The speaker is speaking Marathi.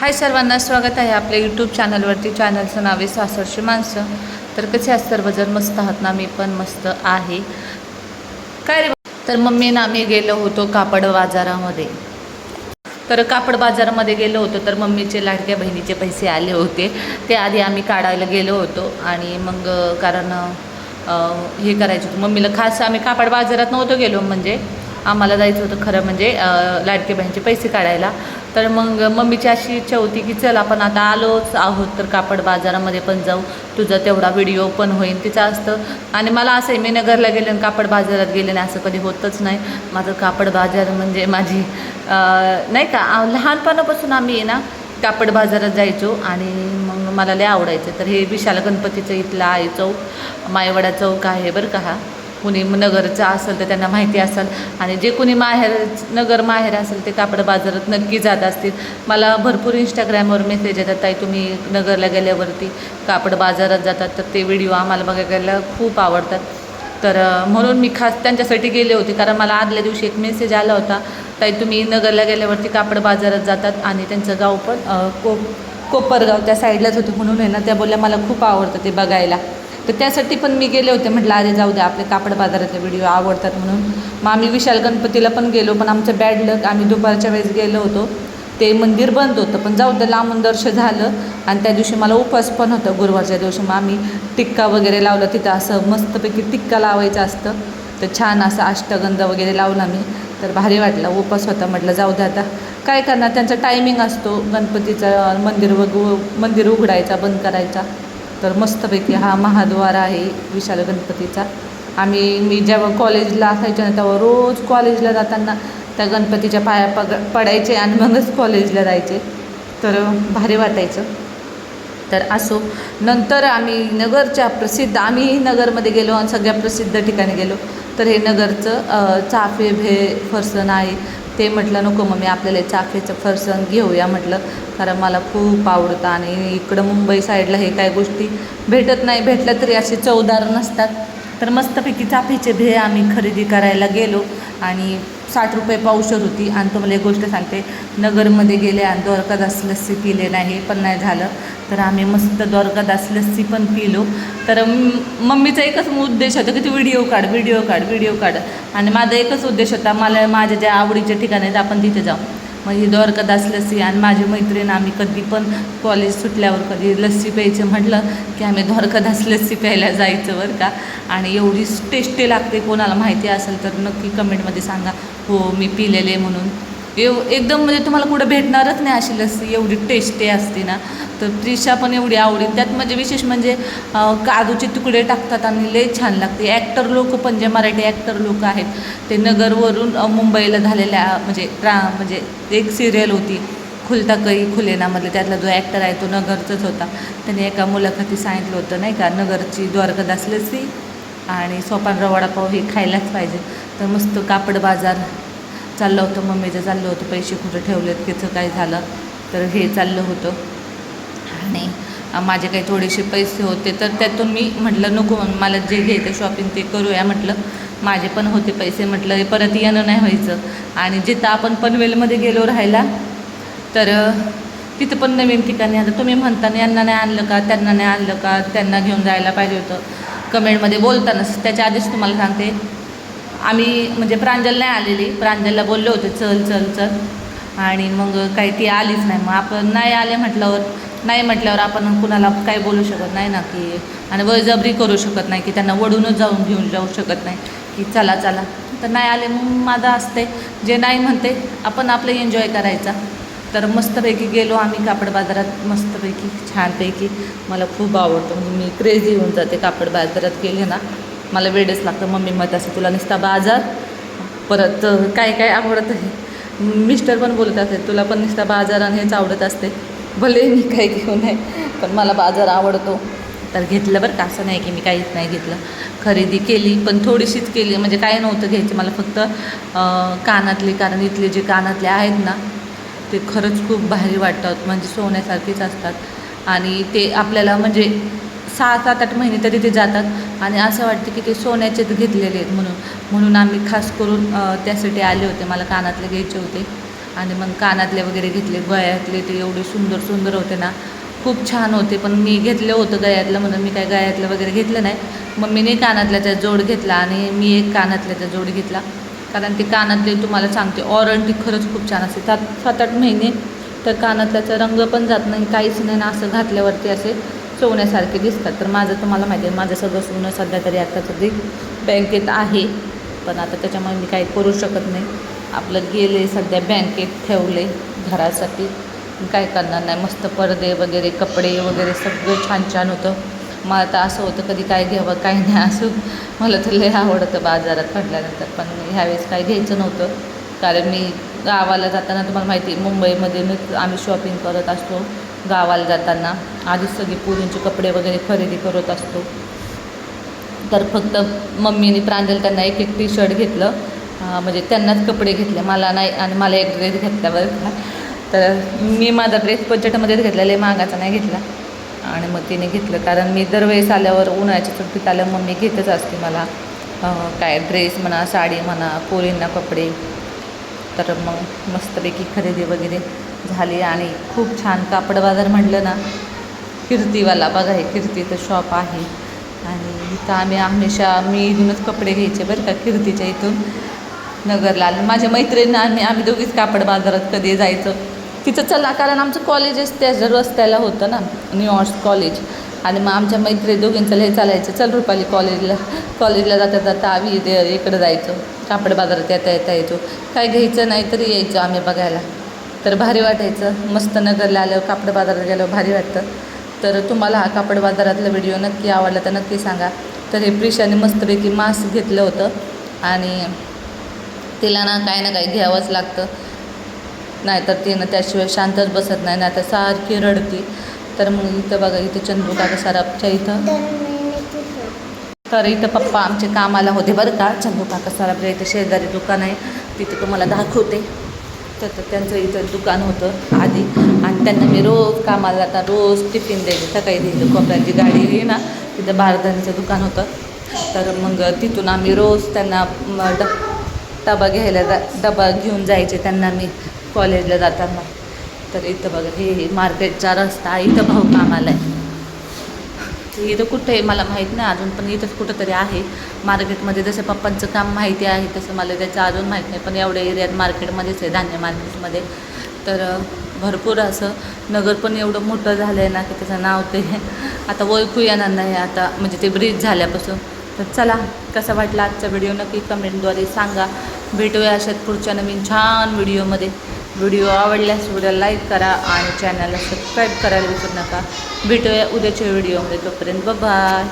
हाय सर्वांना, स्वागत आहे आपल्या यूट्यूब चॅनलवरती. चॅनलचं नाव आहे सासरची माणसं. तर कसे आज सर्वजण मस्त आहात ना? मी पण मस्त आहे. काय रे? तर मम्मी ना आम्ही गेलो होतो कापड बाजारामध्ये. तर कापड बाजारामध्ये गेलो होतो तर मम्मीचे लाडक्या बहिणीचे पैसे आले होते. ते आधी आम्ही काढायला गेलो होतो आणि मग कारण हे करायचं होतं मम्मीला. खास आम्ही कापड बाजारात नव्हतो गेलो, म्हणजे आम्हाला जायचं होतं खरं म्हणजे लाडक्या बहिणीचे पैसे काढायला. तर मग मम्मीची अशी इच्छा होती की चल आपण आता आलोच आहोत तर कापड बाजारामध्ये पण जाऊ, तुझा तेवढा व्हिडिओ पण होईल तिचं असतं. आणि मला असं आहे, मी नगरला गेले आणि कापड बाजारात गेले नाही असं कधी होतच नाही. माझं कापड बाजार म्हणजे माझी नाही का, लहानपणापासून आम्ही आहे ना कापड बाजारात जायचो आणि मग मला लय आवडायचं. तर हे विशाल गणपतीचं इथलं आहे चौक, मायवडा चौक आहे बरं का. हा कुणी नगरचं असेल तर त्यांना माहिती असेल, आणि जे कोणी नगर माहेर असेल ते कापड बाजारात नक्की जात असतील. मला भरपूर इंस्टाग्रामवर मेसेज येतात, ताई तुम्ही नगरला गेल्यावरती कापड बाजारात जातात, तर ते व्हिडिओ आम्हाला बघायला खूप आवडतात. तर म्हणून मी खास त्यांच्यासाठी गेले होते, कारण मला आदल्या दिवशी एक मेसेज आला होता, ताई तुम्ही नगरला गेल्यावरती कापड बाजारात जातात. आणि त्यांचं गाव पण कोपरगाव त्या साईडलाच होतं, म्हणून आहे ना त्या बोलल्या मला खूप आवडतं ते बघायला. तर त्यासाठी पण मी गेले होते. म्हटलं अरे जाऊ द्या, आपले कापड बाजारातले व्हिडिओ आवडतात म्हणून. मग आम्ही विशाल गणपतीला पण गेलो, पण आमचं बॅड लक, आम्ही दुपारच्या वेळेस गेलो होतो, ते मंदिर बंद होतं. पण जाऊ द्या, लांबून दर्शन झालं. आणि त्या दिवशी मला उपवास पण होतं गुरुवारच्या दिवशी. मग आम्ही टिक्का वगैरे लावला तिथं, असं मस्तपैकी टिक्का लावायचं असतं, तर छान असं अष्टगंध वगैरे लावला मी. तर भारी वाटलं, उपवास होता. म्हटलं जाऊ द्या आता काय करणार, त्यांचा टायमिंग असतो गणपतीचा, मंदिर उघडायचा बंद करायचा. तर मस्तपैकी हा महाद्वार आहे विशाल गणपतीचा. मी जेव्हा कॉलेजला असायचे ना तेव्हा रोज कॉलेजला जाताना त्या गणपतीच्या पाया पडायचे आणि मगच कॉलेजला जायचे. तर भारी वाटायचं. तर असो, नंतर आम्ही नगरच्या प्रसिद्ध, आम्ही नगरमध्ये गेलो आणि सगळ्या प्रसिद्ध ठिकाणी गेलो. तर हे नगरचं चाफे फरसाण आहे. ते म्हटलं नको मम्मी, आपल्याला चाफेचं फरसाण घेऊया म्हटलं, कारण मला खूप आवडतं. आणि इकडं मुंबई साईडला हे काय गोष्टी भेटत नाही, भेटल्या तरी असे चवदार नसतात. तर मस्तपैकी चाफेचे भेळ आम्ही खरेदी करायला गेलो आणि 60 रुपये पावशर होती. आणि तुम्हाला एक गोष्ट सांगते, नगरमध्ये गेले आणि द्वारकादास लस्सी पिले नाही, पण नाही झालं. तर आम्ही मस्त द्वारकादास लस्सी पण पिलो. तर मम्मीचा एकच उद्देश होता की तू व्हिडिओ काढ. आणि माझा एकच उद्देश होता, मला माझ्या ज्या आवडीच्या ठिकाणी आहेत आपण तिथे जाऊ. मग ही द्वारकादास लस्सी. आणि माझी मैत्रीण, आम्ही कधी पण कॉलेज सुटल्यावर कधी लस्सी प्यायचं म्हटलं की आम्ही द्वारकादास लस्सी प्यायला जायचं बरं का. आणि एवढी टेस्टी लागते, कोणाला माहिती असेल तर नक्की कमेंटमध्ये सांगा, हो मी पिलेले म्हणून. एकदम म्हणजे तुम्हाला कुठं भेटणारच नाही अशी लस्सी, एवढी टेस्टी असते ना. तर त्रिशा पण एवढी आवडी, त्यात म्हणजे विशेष म्हणजे काजूचे तुकडे टाकतात आणि लय छान लागते. ॲक्टर लोक पण, जे मराठी ॲक्टर लोक आहेत ते नगरवरून मुंबईला झालेल्या, म्हणजे एक सिरियल होती खुलता कई खुलेनामधले, त्यातला जो ॲक्टर आहे तो नगरचाच होता. त्याने एका मुलाखती सांगितलं होतं नाही का, नगरची द्वारकादास लस्सी आणि सोपानराव वडापाव हे खायलाच पाहिजे. तर मस्त कापड बाजार चाललं होतं, मम्मीचं चाललं होतं, पैसे कुठं ठेवलेत त्याचं काय झालं, तर हे चाललं होतं. आणि माझे काही थोडेसे पैसे होते, तर त्यातून मी म्हटलं नको, मला जे घ्यायचं शॉपिंग ते करूया म्हटलं. माझे पण होते पैसे, म्हटलं परत येणं नाही व्हायचं. आणि जिथं आपण पनवेलमध्ये गेलो राहायला, तर तिथं पण नवीन ठिकाणी, आता तुम्ही म्हणता यांना नाही आणलं का, त्यांना नाही आणलं का, त्यांना घेऊन जायला पाहिजे होतं कमेंटमध्ये बोलतानाच. त्याच्या आधीच तुम्हाला सांगते, आम्ही म्हणजे प्रांजल नाही आलेली, प्रांजलला बोललो होते चल, आणि मग काही ती आलीच नाही. मग आपण नाही म्हटल्यावर आपण कुणाला काही बोलू शकत नाही ना, की आणि बळजबरी करू शकत नाही, की त्यांना वडूनच घेऊन जाऊ शकत नाही की चला. तर नाही आले, मग माझं असते जे नाही म्हणते आपण आपलं एन्जॉय करायचा. तर मस्तपैकी गेलो आम्ही कापड बाजारात, मस्तपैकी छानपैकी. मला खूप आवडतं, म्हणजे मी क्रेझी होऊन जाते कापड बाजारात गेले ना, मला वेळच लागतं. मम्मी मत असं तुला नुसता बाजार, परत काय आवडत आहे. मिस्टर पण बोलत असेल तुला पण नुसता बाजार आणि हेच आवडत असते. भले मी काही घेऊ नये, पण मला बाजार आवडतो. तर घेतलं बरं का, असं नाही की मी काहीच नाही घेतलं. खरेदी केली, पण थोडीशीच केली, म्हणजे काय नव्हतं घ्यायचं मला, फक्त कानातले. कारण इथले जे कानातले आहेत ना ते खरंच खूप भारी वाटतात, म्हणजे सोन्यासारखेच असतात. आणि ते आपल्याला म्हणजे 6-7-8 महिने तरी ते जातात आणि असं वाटतं की ते सोन्याचेच घेतलेले आहेत. म्हणून आम्ही खास करून त्यासाठी आले होते, मला कानातले घ्यायचे होते. आणि मग कानातले वगैरे घेतले, गळ्यातले ते एवढे सुंदर सुंदर होते ना, खूप छान होते. पण मी घेतलं होतं गळ्यातलं म्हणून मी काय गळ्यातलं वगैरे घेतलं नाही. मम्मीने कानातल्याचा जोड घेतला आणि मी एक कानातल्याचा जोड घेतला. कारण ते कानातले तुम्हाला सांगते वॉरंटी खरंच खूप छान असते. 7-8 महिने तर कानातल्याचा रंग पण जात नाही, काहीच नाही ना. असं घातल्यावरती असे सोन्यासारखे दिसतात. तर माझं तुम्हाला माहिती आहे, माझं सगळं सोनं सध्या तरी आता सध्या बँकेत आहे. पण आता त्याच्यामुळे मी काही करू शकत नाही. आपलं गेले सध्या बँकेत ठेवले घरासाठी, काय करणार नाही. मस्त पडदे वगैरे कपडे वगैरे सगळं छान छान होतं. मला तर असं होतं कधी काय घ्यावं काय नाही असं. मला तर लय आवडतं बाजारात म्हटल्यानंतर. पण ह्यावेळेस काही घ्यायचं नव्हतं, कारण मी गावाला जाताना तुम्हाला माहिती आहे मुंबईमधूनच आम्ही शॉपिंग करत असतो. गावाला जाताना आधीच सगळी पोरींचे कपडे वगैरे खरेदी करत असतो. तर फक्त मम्मीने प्रांजल त्यांना एक टी शर्ट घेतलं, म्हणजे त्यांनाच कपडे घेतले, मला नाही. आणि मला एक ड्रेस घेतल्यावर तर मी माझा ड्रेस बजेटमध्येच घेतला, लय महागाचा नाही घेतला. आणि मग तिने घेतलं, कारण मी दरवेळेस आल्यावर उन्हाळ्याच्या सुट्टीत आल्यावर मम्मी घेतच असते मला काय ड्रेस म्हणा, साडी म्हणा, पोरींना कपडे. तर मग मस्तपैकी खरेदी वगैरे झाली. आणि खूप छान कापड बाजार म्हटलं ना, कीर्तीवाला बघा, हे कीर्तीचं शॉप आहे. आणि इथं आम्ही हमेशा मी इथूनच कपडे घ्यायचे बरं का, कीर्तीच्या इथून नगरला. आणि माझ्या मैत्रिणींना आम्ही दोघीच कापड बाजारात कधी जायचं तिथं चला, कारण आमचं कॉलेजच त्या रस्त्याला होतं ना, न्यू आर्ट्स कॉलेज. आणि मग आमच्या मैत्री दोघींचं लय चालायचं, चल रुपाली कॉलेजला जाता जाता आम्ही इकडं जायचो, कापड बाजारात येता यायचो. काय घ्यायचं नाही तरी यायचो आम्ही बघायला. तर भारी वाटायचं. मस्त नगरला आल्यावर कापड बाजारात गेल्यावर भारी वाटतं. तर तुम्हाला हा कापड बाजारातला व्हिडिओ नक्की आवडला तर नक्की सांगा. तर हे प्रिशाने मस्तपैकी मास्क घेतलं होतं आणि तिला ना काही घ्यावंच लागतं, नाहीतर तिनं त्याशिवाय शांतच बसत नाही, नाहीतर सारखी रडती. तर मग इथं बघा, इथं चंदू काका सराफच्या इथं, तर इथं पप्पा आमचे कामाला होते बरं का. चंदू काका सराफच्या इथं शेजारी दुकान आहे, तिथं तुम्हाला दाखवते. तर त्यांचं इथं दुकान होतं आधी, आणि त्यांना मी रोज कामाला जाता रोज टिफिन द्यायचे. सकाळी द्यायचं, कोपऱ्याची गाडी आहे ना, तिथं बारदानीचं दुकान होतं. तर मग तिथून आम्ही रोज त्यांना डबा घ्यायला डबा घेऊन जायचे त्यांना मी कॉलेजला जाताना. तर इथं बघा, हे मार्केटचा रस्ता, इथं भाऊ कामाला आहे. इथं कुठं आहे मला माहीत नाही अजून, पण इथंच कुठंतरी आहे मार्केटमध्ये. जसं पप्पांचं काम माहिती आहे तसं मला त्याचं अजून माहीत नाही, पण एवढ्या एरियात मार्केटमध्येच आहे, धान्य मार्केटमध्ये. तर भरपूर असं नगर पण एवढं मोठं झालं आहे ना की त्याचं नाव ते आता ओळखू येणार नाही आता, म्हणजे ते ब्रिज झाल्यापासून. तर चला, कसा वाटला आजचा व्हिडिओ नक्की कमेंटद्वारे सांगा. भेटूया अशात पुढच्या नवीन छान व्हिडिओमध्ये. व्हिडिओ आवडल्यास व्हिडिओ लाईक करा आणि चॅनलला सबस्क्राईब करायला विसरू नका. भेटूया उद्याच्या व्हिडिओमध्ये, तोपर्यंत बाय.